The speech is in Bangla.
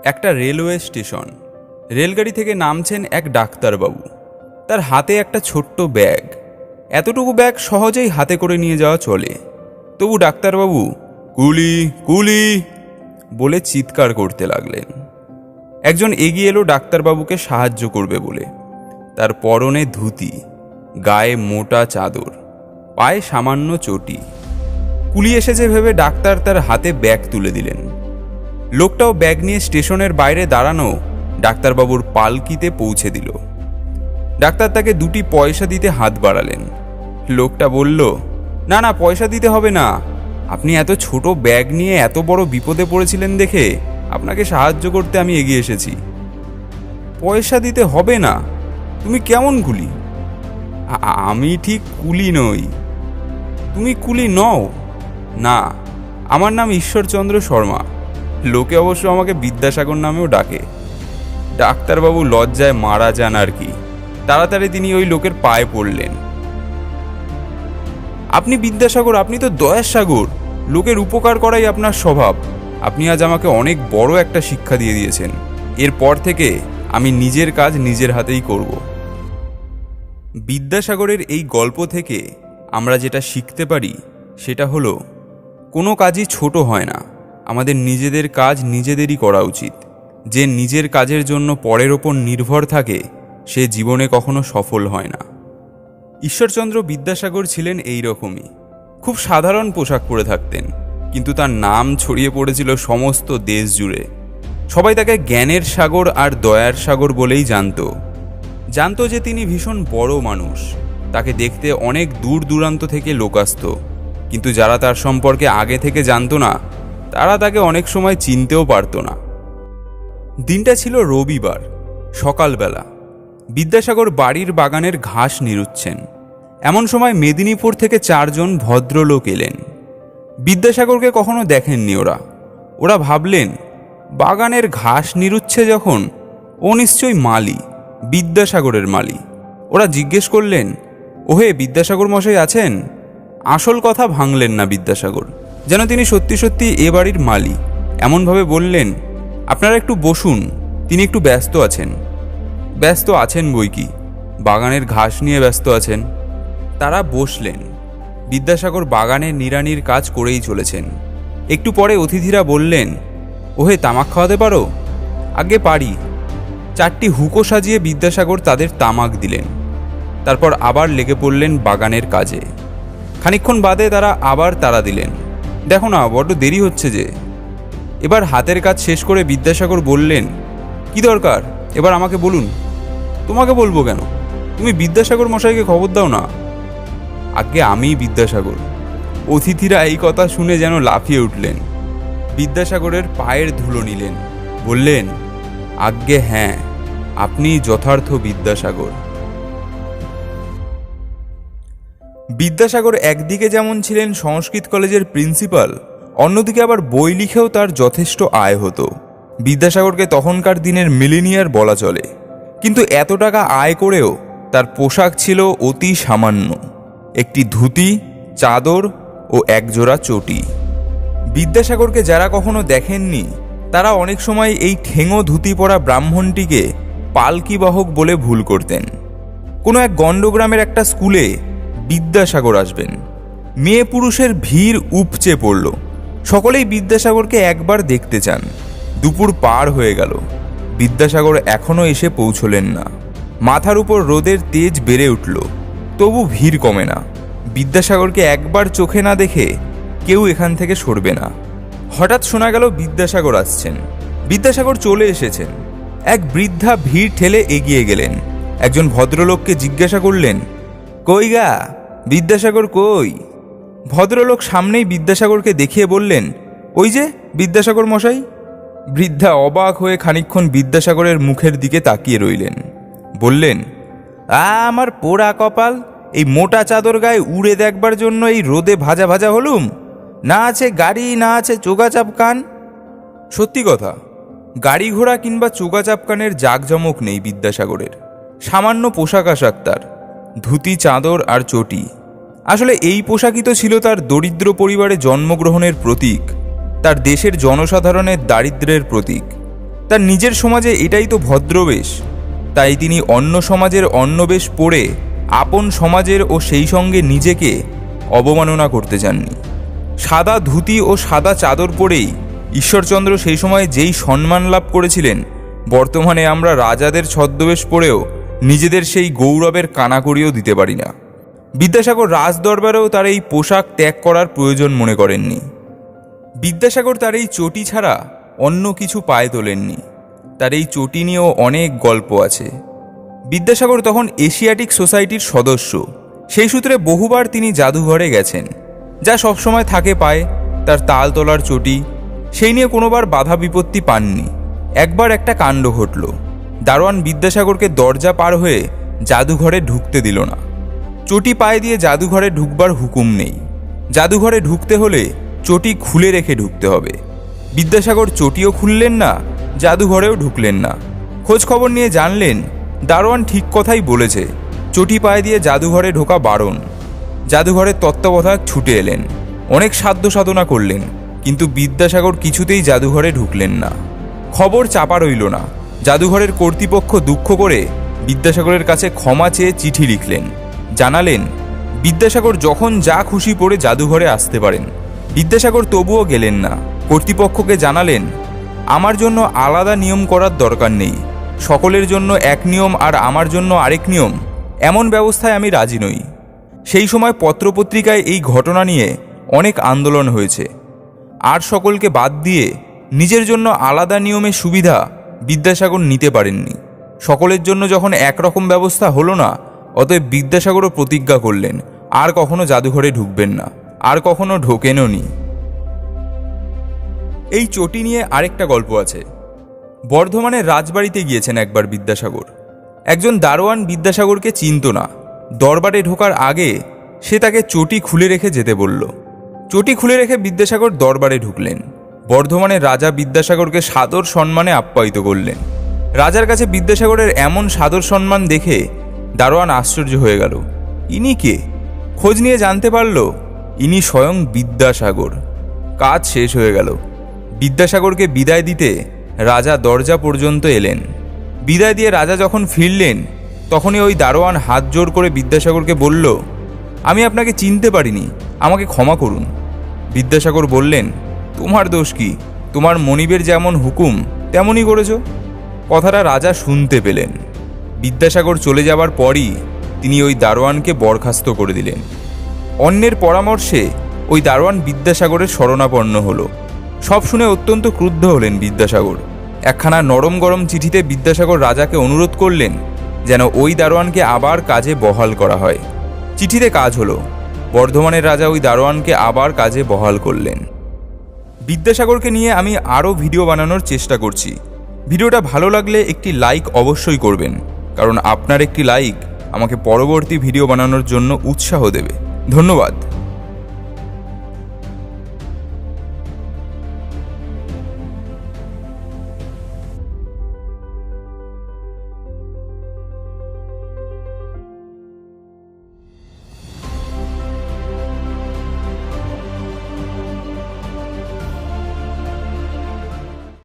একটা রেলওয়ে স্টেশন। রেলগাড়ি থেকে নামছেন এক ডাক্তারবাবু। তার হাতে একটা ছোট্ট ব্যাগ। এতটুকু ব্যাগ সহজেই হাতে করে নিয়ে যাওয়া চলে। তবু ডাক্তারবাবু কুলি কুলি বলে চিৎকার করতে লাগলেন। একজন এগিয়ে এলো ডাক্তারবাবুকে সাহায্য করবে বলে। তার পরনে ধুতি, গায়ে মোটা চাদর, পায়ে সামান্য চটি। কুলি এসেছে ভেবে ডাক্তার তার হাতে ব্যাগ তুলে দিলেন। লোকটাও ব্যাগ নিয়ে স্টেশনের বাইরে দাঁড়ানো ডাক্তারবাবুর পালকিতে পৌঁছে দিল। ডাক্তার তাকে 2টি পয়সা দিতে হাত বাড়ালেন। লোকটা বলল, না না, পয়সা দিতে হবে না, আপনি এত ছোট ব্যাগ নিয়ে এত বড় বিপদে পড়েছিলেন দেখে আপনাকে সাহায্য করতে আমি এগিয়ে এসেছি। পয়সা দিতে হবে না? তুমি কেমন কুলি? আমি ঠিক কুলি নই। তুমি কুলি নও? না, আমার নাম ঈশ্বরচন্দ্র শর্মা। লোকে অবশ্য আমাকে বিদ্যাসাগর নামেও ডাকে। ডাক্তারবাবু লজ্জায় মারা যান আর কি। তাড়াতাড়ি তিনি ওই লোকের পায়ে পড়লেন। আপনি বিদ্যাসাগর, আপনি তো দয়ার সাগর। লোকের উপকার করাই আপনার স্বভাব। আপনি আজ আমাকে অনেক বড় একটা শিক্ষা দিয়ে দিয়েছেন। এরপর থেকে আমি নিজের কাজ নিজের হাতেই করব। বিদ্যাসাগরের এই গল্প থেকে আমরা যেটা শিখতে পারি সেটা হলো, কোনো কাজই ছোট হয় না। আমাদের নিজেদের কাজ নিজেদেরই করা উচিত। যে নিজের কাজের জন্য পরের ওপর নির্ভর থাকে সে জীবনে কখনো সফল হয় না। ঈশ্বরচন্দ্র বিদ্যাসাগর ছিলেন এই রকমই। খুব সাধারণ পোশাক পরে থাকতেন, কিন্তু তার নাম ছড়িয়ে পড়েছিল সমস্ত দেশ জুড়ে। সবাই তাকে জ্ঞানের সাগর আর দয়ার সাগর বলেই জানতো যে তিনি ভীষণ বড় মানুষ। তাকে দেখতে অনেক দূর দূরান্ত থেকে লোক আসত, কিন্তু যারা তার সম্পর্কে আগে থেকে জানতো না তারা তাকে অনেক সময় চিনতেও পারত না। দিনটা ছিল রবিবার, সকালবেলা। বিদ্যাসাগর বাড়ির বাগানের ঘাস নিরুচ্ছেন। এমন সময় মেদিনীপুর থেকে 4 জন ভদ্রলোক এলেন। বিদ্যাসাগরকে কখনো দেখেননি ওরা ভাবলেন, বাগানের ঘাস নিরুচ্ছে যখন, ও নিশ্চয়ই মালি, বিদ্যাসাগরের মালি। ওরা জিজ্ঞেস করলেন, ওহে বিদ্যাসাগর মশাই আছেন? আসল কথা ভাঙলেন না বিদ্যাসাগর, যেন তিনি সত্যি সত্যি এ বাড়ির মালি। এমনভাবে বললেন, আপনারা একটু বসুন, তিনি একটু ব্যস্ত আছেন। ব্যস্ত আছেন বই কি, বাগানের ঘাস নিয়ে ব্যস্ত আছেন। তারা বসলেন। বিদ্যাসাগর বাগানের নিড়ানির কাজ করেই চলেছেন। একটু পরে অতিথিরা বললেন, ওহে তামাক খাওয়াতে পারো? আগে পারি। 4টি হুঁকো সাজিয়ে বিদ্যাসাগর তাদের তামাক দিলেন। তারপর আবার লেগে পড়লেন বাগানের কাজে। খানিকক্ষণ বাদে তারা আবার তাড়া দিলেন, দেখো না বড্ড দেরি হচ্ছে যে। এবার হাতের কাজ শেষ করে বিদ্যাসাগর বললেন, কি দরকার এবার আমাকে বলুন। তোমাকে বলবো কেন? তুমি বিদ্যাসাগর মশাইকে খবর দাও না। আগে আমিই বিদ্যাসাগর। অতিথিরা এই কথা শুনে যেন লাফিয়ে উঠলেন। বিদ্যাসাগরের পায়ের ধুলো নিলেন, বললেন, আজ্ঞে হ্যাঁ, আপনি যথার্থ বিদ্যাসাগর। বিদ্যাসাগর একদিকে যেমন ছিলেন সংস্কৃত কলেজের প্রিন্সিপাল, অন্যদিকে আবার বই লিখেও তার যথেষ্ট আয় হতো। বিদ্যাসাগরকে তখনকার দিনের মিলিনিয়ার বলা চলে। কিন্তু এত টাকা আয় করেও তার পোশাক ছিল অতি সামান্য, একটি ধুতি, চাদর ও একজোড়া চটি। বিদ্যাসাগরকে যারা কখনো দেখেননি তারা অনেক সময় এই ঠেঙো ধুতি পরা ব্রাহ্মণটিকে পালকি বাহক বলে ভুল করতেন। কোনো এক গণ্ডগ্রামের একটা স্কুলে বিদ্যাসাগর আসবেন। মেয়ে পুরুষের ভিড় উপচে পড়ল। সকলেই বিদ্যাসাগরকে একবার দেখতে চান। দুপুর পার হয়ে গেল, বিদ্যাসাগর এখনো এসে পৌঁছলেন না। মাথার উপর রোদের তেজ বেড়ে উঠল, তবু ভিড় কমে না। বিদ্যাসাগরকে একবার চোখে না দেখে কেউ এখান থেকে সরবে না। হঠাৎ শোনা গেল বিদ্যাসাগর আসছেন। বিদ্যাসাগর চলে এসেছেন। এক বৃদ্ধা ভিড় ঠেলে এগিয়ে গেলেন। একজন ভদ্রলোককে জিজ্ঞাসা করলেন, কই গা, বিদ্যাসাগর কই? ভদ্রলোক সামনেই বিদ্যাসাগরকে দেখিয়ে বললেন, ওই যে বিদ্যাসাগর মশাই। বৃদ্ধা অবাক হয়ে খানিকক্ষণ বিদ্যাসাগরের মুখের দিকে তাকিয়ে রইলেন। বললেন, আমার পোড়া কপাল, এই মোটা চাদর গায়ে উড়ে দেখবার জন্য এই রোদে ভাজা ভাজা হলুম। না আছে গাড়ি, না আছে চোগাচাপ কান। সত্যি কথা, গাড়ি ঘোড়া কিংবা চোগাচাপ কানের জাঁকজমক নেই বিদ্যাসাগরের। সামান্য পোশাক আশাক তার, ধুতি, চাদর আর চটি। আসলে এই পোশাকই তো ছিল তার দরিদ্র পরিবারে জন্মগ্রহণের প্রতীক, তার দেশের জনসাধারণের দারিদ্র্যের প্রতীক। তার নিজের সমাজে এটাই তো ভদ্রবেশ, তাই তিনি অন্য সমাজের অন্যবেশ পরে আপন সমাজের ও সেই সঙ্গে নিজেকে অবমাননা করতে চাননি। সাদা ধুতি ও সাদা চাদর পরেই ঈশ্বরচন্দ্র সেই সময় যেই সম্মান লাভ করেছিলেন, বর্তমানে আমরা রাজাদের ছদ্মবেশ পরেও নিজেদের সেই গৌরবের কানাকড়িও দিতে পারি না। বিদ্যাসাগর রাজদরবারেও তার এই পোশাক ত্যাগ করার প্রয়োজন মনে করেননি। বিদ্যাসাগর তার এই চটি ছাড়া অন্য কিছু পায়ে তোলেননি। তার এই চটি নিয়েও অনেক গল্প আছে। বিদ্যাসাগর তখন এশিয়াটিক সোসাইটির সদস্য, সেই সূত্রে বহুবার তিনি জাদুঘরে গেছেন, যা সবসময় থাকে পায়ে, তার তাল তোলার চটি, সেই নিয়ে কোনোবার বাধা বিপত্তি পাননি। একবার একটা কাণ্ড ঘটল। দারোয়ান বিদ্যাসাগরকে দরজা পার হয়ে জাদুঘরে ঢুকতে দিল না। চটি পায়ে দিয়ে জাদুঘরে ঢুকবার হুকুম নেই। জাদুঘরে ঢুকতে হলে চটি খুলে রেখে ঢুকতে হবে। বিদ্যাসাগর চটিও খুললেন না, জাদুঘরেও ঢুকলেন না। খোঁজ খবর নিয়ে জানলেন দারোয়ান ঠিক কথাই বলেছে, চটি পায়ে দিয়ে জাদুঘরে ঢোকা বারণ। জাদুঘরের তত্ত্বাবধায়ক ছুটে এলেন, অনেক সাধ্য সাধনা করলেন, কিন্তু বিদ্যাসাগর কিছুতেই জাদুঘরে ঢুকলেন না। খবর চাপা রইল না। জাদুঘরের কর্তৃপক্ষ দুঃখ করে বিদ্যাসাগরের কাছে ক্ষমা চেয়ে চিঠি লিখলেন। জানালেন বিদ্যাসাগর যখন যা খুশি পড়ে জাদুঘরে আসতে পারেন। বিদ্যাসাগর তবুও গেলেন না। কর্তৃপক্ষকে জানালেন আমার জন্য আলাদা নিয়ম করার দরকার নেই, সকলের জন্য এক নিয়ম আর আমার জন্য আরেক নিয়ম, এমন ব্যবস্থায় আমি রাজি নই। সেই সময় পত্রপত্রিকায় এই ঘটনা নিয়ে অনেক আন্দোলন হয়েছে। আর সকলকে বাদ দিয়ে নিজের জন্য আলাদা নিয়মের সুবিধা বিদ্যাসাগর নিতে পারেননি। সকলের জন্য যখন একরকম ব্যবস্থা হলো না, অতএব বিদ্যাসাগরও প্রতিজ্ঞা করলেন আর কখনো জাদুঘরে ঢুকবেন না, আর কখনো ঢোকেনও নি। এই চটি নিয়ে আরেকটা গল্প আছে। বর্ধমানের রাজবাড়িতে গিয়েছেন একবার বিদ্যাসাগর। একজন দারোয়ান বিদ্যাসাগরকে চিনত না। দরবারে ঢোকার আগে সে তাকে চটি খুলে রেখে যেতে বলল। চটি খুলে রেখে বিদ্যাসাগর দরবারে ঢুকলেন। বর্ধমানের রাজা বিদ্যাসাগরকে সাদর সম্মানে আপ্যায়িত করলেন। রাজার কাছে বিদ্যাসাগরের এমন সাদর সম্মান দেখে দারোয়ান আশ্চর্য হয়ে গেল। ইনি কে? খোঁজ নিয়ে জানতে পারল ইনি স্বয়ং বিদ্যাসাগর। কাজ শেষ হয়ে গেল। বিদ্যাসাগরকে বিদায় দিতে রাজা দরজা পর্যন্ত এলেন। বিদায় দিয়ে রাজা যখন ফিরলেন, তখনই ওই দারোয়ান হাত জোর করে বিদ্যাসাগরকে বলল, আমি আপনাকে চিনতে পারিনি, আমাকে ক্ষমা করুন। বিদ্যাসাগর বললেন, তোমার দোষ কি? তোমার মনিবের যেমন হুকুম তেমনই করেছ। কথাটা রাজা শুনতে পেলেন। বিদ্যাসাগর চলে যাবার পরই তিনি ওই দারোয়ানকে বরখাস্ত করে দিলেন। অন্যের পরামর্শে ওই দারোয়ান বিদ্যাসাগরের শরণাপন্ন হলো। সব শুনে অত্যন্ত ক্রুদ্ধ হলেন বিদ্যাসাগর। একখানা নরম গরম চিঠিতে বিদ্যাসাগর রাজাকে অনুরোধ করলেন যেন ওই দারোয়ানকে আবার কাজে বহাল করা হয়। চিঠিতে কাজ হলো। বর্ধমানের রাজা ওই দারোয়ানকে আবার কাজে বহাল করলেন। বিদ্যাসাগরকে নিয়ে আমি আরও ভিডিও বানানোর চেষ্টা করছি। ভিডিওটা ভালো লাগলে একটি লাইক অবশ্যই করবেন, কারণ আপনার একটি লাইক আমাকে পরবর্তী ভিডিও বানানোর জন্য উৎসাহ দেবে। ধন্যবাদ।